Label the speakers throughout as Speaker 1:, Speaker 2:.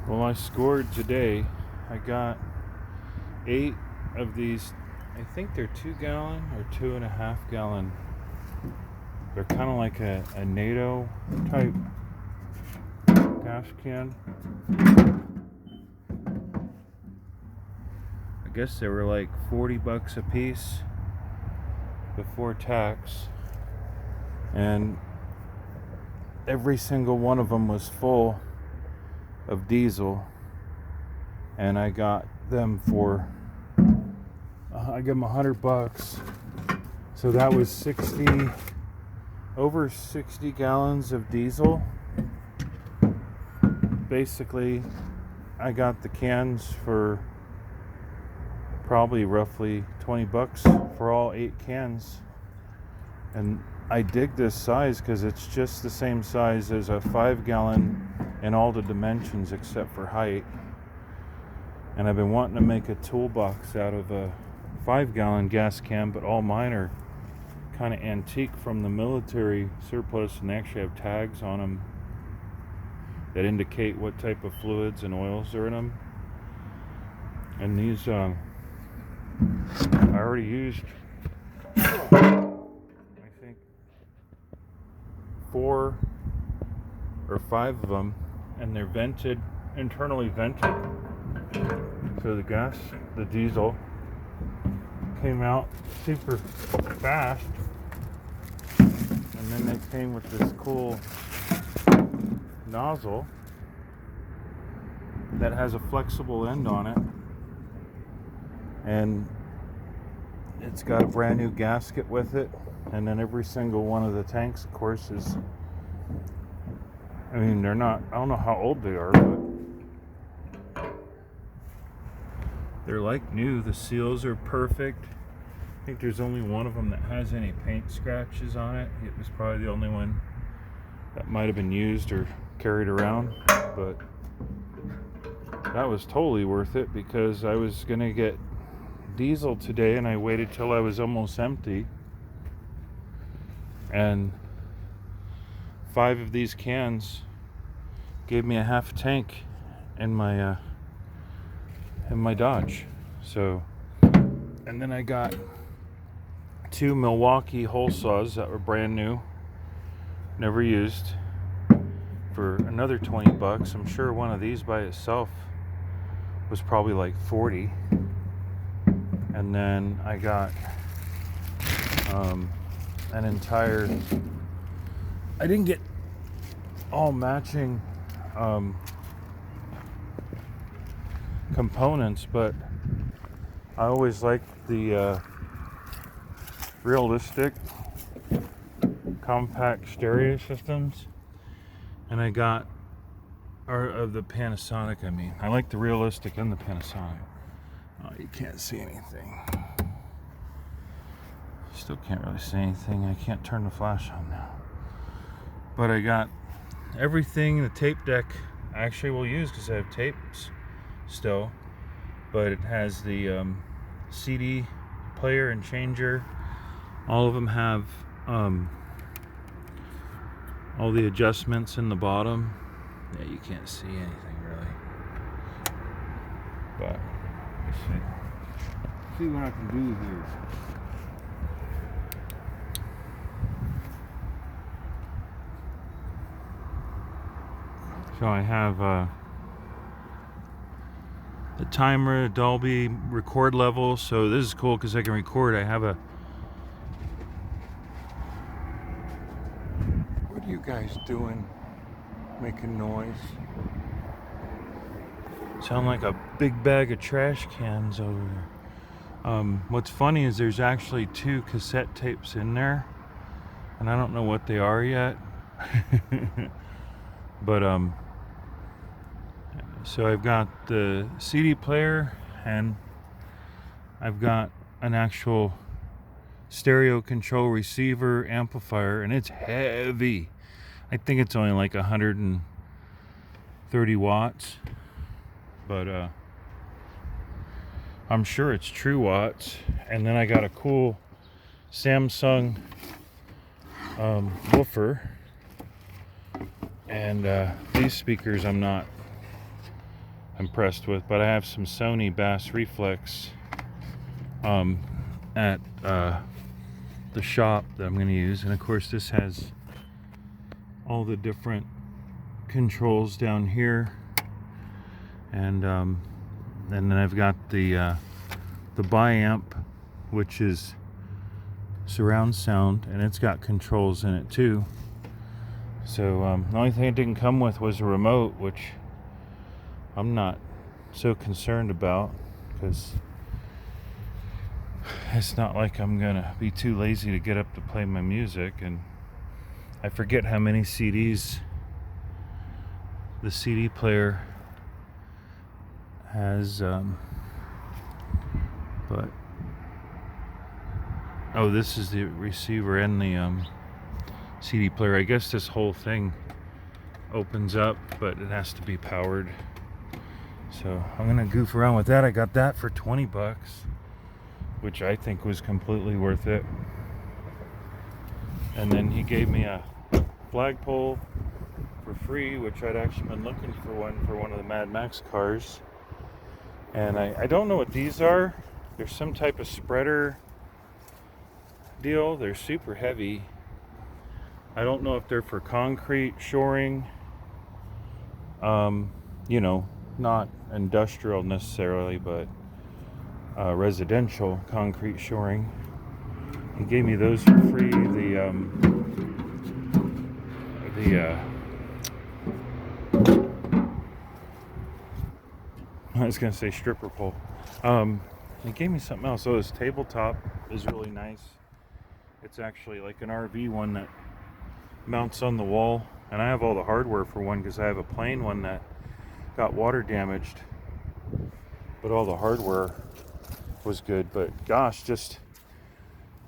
Speaker 1: Well, I scored today. I got 8 of these. I think they're 2 gallon or 2.5 gallon. They're kind of like a NATO type gas can. I guess they were like $40 a piece before tax. And every single one of them was full of diesel. And I got them for I give them $100. So that was over 60 gallons of diesel. Basically, I got the cans for probably roughly $20 for all 8 cans. And I dig this size because it's just the same size as a 5-gallon in all the dimensions except for height. And I've been wanting to make a toolbox out of a 5-gallon gas can, but all mine are kind of antique from the military surplus, and they actually have tags on them that indicate what type of fluids and oils are in them. And these I already used, I think, 4 or 5 of them, and they're vented, internally vented. So the diesel came out super fast, and then they came with this cool nozzle that has a flexible end on it, and it's got a brand new gasket with it. And then every single one of the tanks, of course, is, I mean, I don't know how old they are, but they're like new. The seals are perfect. I think there's only one of them that has any paint scratches on it. It was probably the only one that might have been used or carried around, but that was totally worth it because I was gonna get diesel today and I waited till I was almost empty, and 5 of these cans gave me a half tank in my Dodge. So, and then I got 2 Milwaukee hole saws that were brand new, never used, for another $20. I'm sure one of these by itself was probably like 40. And then I got an entire, I didn't get all matching components, but I always liked the realistic compact stereo systems, and I got, or of the Panasonic, I mean. I like the realistic and the Panasonic. Oh, you can't see anything. Still can't really see anything. I can't turn the flash on now. But I got everything. The tape deck I actually will use because I have tapes still. But it has the CD player and changer. All of them have all the adjustments in the bottom. Yeah, you can't see anything really. But let's see what I can do here. So I have the timer, Dolby record level. So this is cool because I can record. I have a, what are you guys doing? Making noise. Sound like a big bag of trash cans over there. What's funny is there's actually 2 cassette tapes in there, and I don't know what they are yet. But so I've got the CD player, and I've got an actual stereo control receiver amplifier, and it's heavy. I think it's only like 130 watts, but I'm sure it's true watts. And then I got a cool Samsung woofer, and these speakers I'm not impressed with. But I have some Sony Bass Reflex at the shop that I'm going to use, and of course this has all the different controls down here, and then I've got the biamp, which is surround sound, and it's got controls in it too. So the only thing it didn't come with was a remote, which I'm not so concerned about, because it's not like I'm gonna be too lazy to get up to play my music. And I forget how many CDs the CD player has, but oh, this is the receiver and the CD player. I guess this whole thing opens up, but it has to be powered. So I'm gonna goof around with that. I got that for 20 bucks, which I think was completely worth it. And then he gave me a flagpole for free, which I'd actually been looking for one of the Mad Max cars. And I don't know what these are. There's some type of spreader deal. They're super heavy. I don't know if they're for concrete shoring. You know, not industrial necessarily, but residential concrete shoring. He gave me those for free. I was gonna say stripper pole. He gave me something else. So this tabletop is really nice. It's actually like an RV one that mounts on the wall, and I have all the hardware for one because I have a plain one that got water damaged, but all the hardware was good. But gosh, just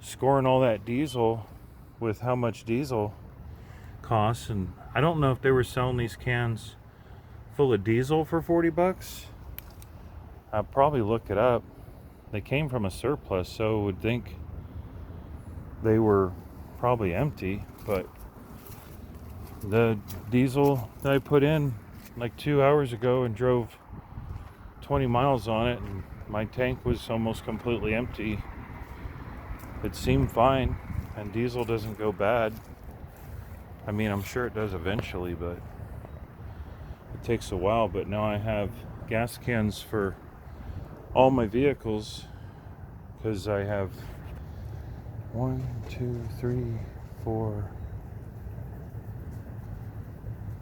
Speaker 1: scoring all that diesel with how much diesel costs, and I don't know if they were selling these cans full of diesel for 40 bucks. I'll probably look it up. They came from a surplus, so I would think they were probably empty, but the diesel that I put in like 2 hours ago and drove 20 miles on it, and my tank was almost completely empty. It seemed fine, and diesel doesn't go bad. I mean, I'm sure it does eventually, but it takes a while. But now I have gas cans for all my vehicles, because I have 1, 2, 3, 4,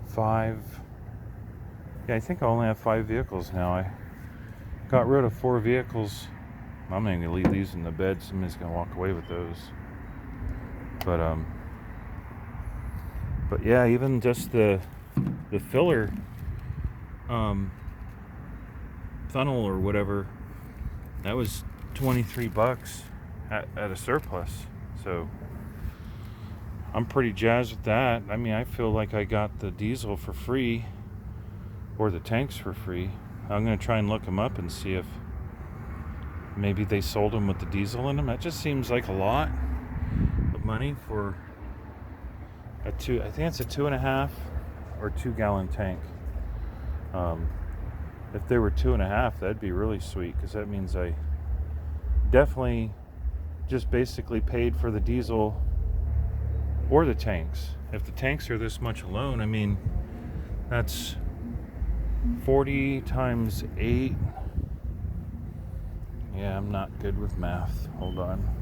Speaker 1: 5. Yeah, I think I only have 5 vehicles now. I got rid of 4 vehicles. I'm not even gonna leave these in the bed. Somebody's gonna walk away with those. But yeah, even just the filler funnel or whatever, that was 23 bucks at a surplus. So I'm pretty jazzed with that. I mean, I feel like I got the diesel for free, or the tanks for free. I'm gonna try and look them up and see if maybe they sold them with the diesel in them. That just seems like a lot of money for I think it's a 2.5 or 2 gallon tank. If they were 2.5, that'd be really sweet, because that means I definitely just basically paid for the diesel or the tanks. If the tanks are this much alone, I mean, that's 40 times 8. Yeah, I'm not good with math. Hold on.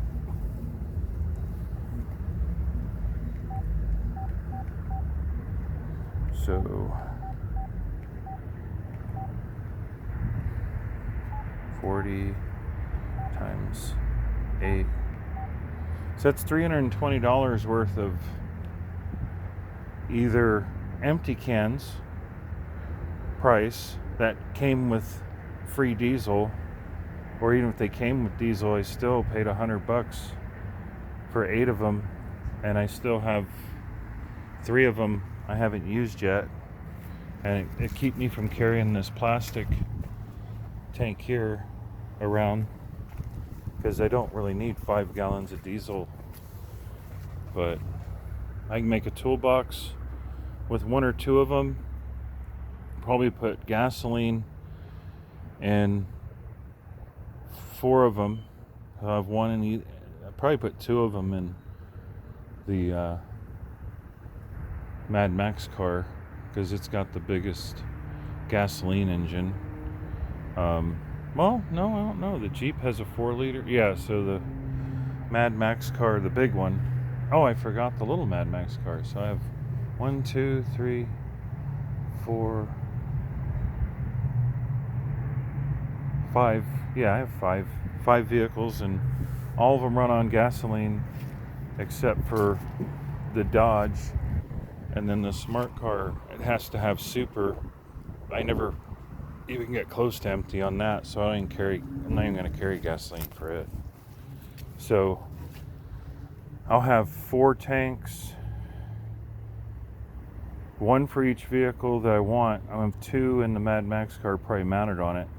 Speaker 1: So 40 times 8. So that's $320 worth of either empty cans price that came with free diesel, or even if they came with diesel, I still paid $100 for 8 of them, and I still have 3 of them I haven't used yet, and it keep me from carrying this plastic tank here around, because I don't really need 5 gallons of diesel. But I can make a toolbox with 1 or 2 of them, probably put gasoline and 4 of them. I'll have one in each. I'll probably put 2 of them in the Mad Max car because it's got the biggest gasoline engine. Well, no, I don't know. The Jeep has a 4-liter. Yeah, so the Mad Max car, the big one. Oh, I forgot the little Mad Max car. So I have 1, 2, 3, 4, 5. Yeah, I have 5 vehicles, and all of them run on gasoline except for the Dodge. And then the smart car, it has to have super. I never even get close to empty on that, so I'm not even going to carry gasoline for it. So I'll have 4 tanks, 1 for each vehicle that I want. I'll have 2 in the Mad Max car probably mounted on it,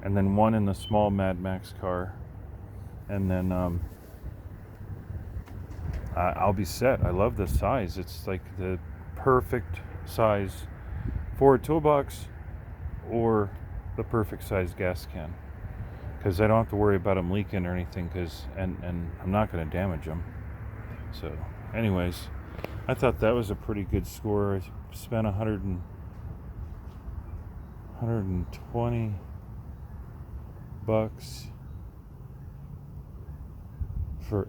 Speaker 1: and then 1 in the small Mad Max car, and then I'll be set. I love this size. It's like the perfect size for a toolbox or the perfect size gas can, because I don't have to worry about them leaking or anything, and I'm not going to damage them. So anyways, I thought that was a pretty good score. I spent $120 for,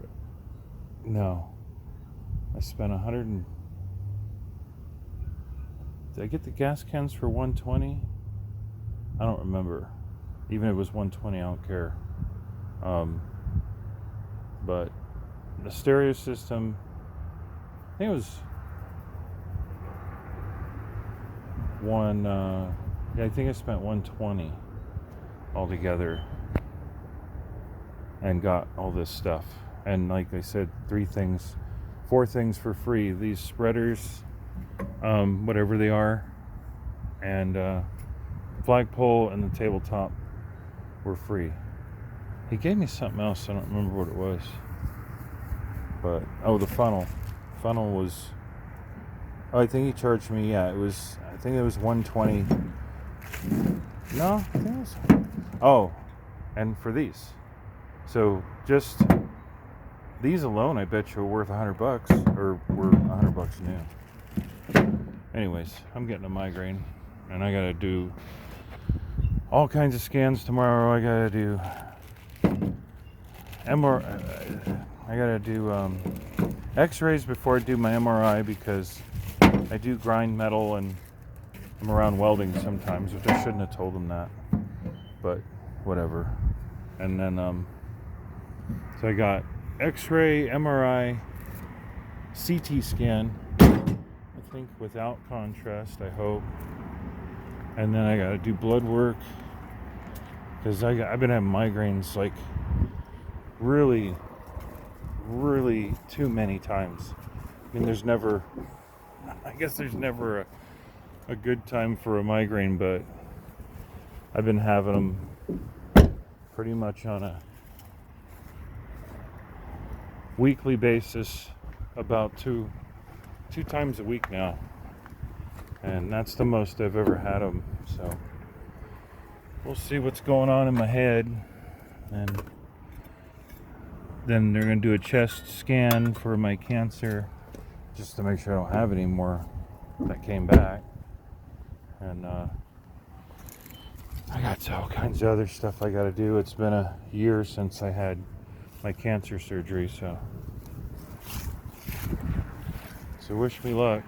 Speaker 1: no, I spent did I get the gas cans for $120? I don't remember. Even if it was $120, I don't care. But the stereo system, I think it was I think I spent $120 altogether and got all this stuff. And like I said, 4 things for free. These spreaders, whatever they are, and flagpole and the tabletop were free. He gave me something else, I don't remember what it was. But the funnel was, I think he charged me, I think it was $120. No, I think it was, and for these. So just these alone, I bet you are worth $100, or were $100 new. Anyways, I'm getting a migraine, and I gotta do all kinds of scans tomorrow. I gotta do I gotta do X-rays before I do my MRI, because I do grind metal and I'm around welding sometimes, which I shouldn't have told them that, but whatever. And then so I got X-ray, MRI, CT scan, I think without contrast, I hope. And then I gotta do blood work, because I've been having migraines like really too many times. I mean, there's never a good time for a migraine, but I've been having them pretty much on a weekly basis, about two times a week now, and that's the most I've ever had them. So we'll see what's going on in my head, and then they're going to do a chest scan for my cancer, just to make sure I don't have any more that came back. And I got all kinds of other stuff I got to do. It's been a year since I had my cancer surgery, so wish me luck.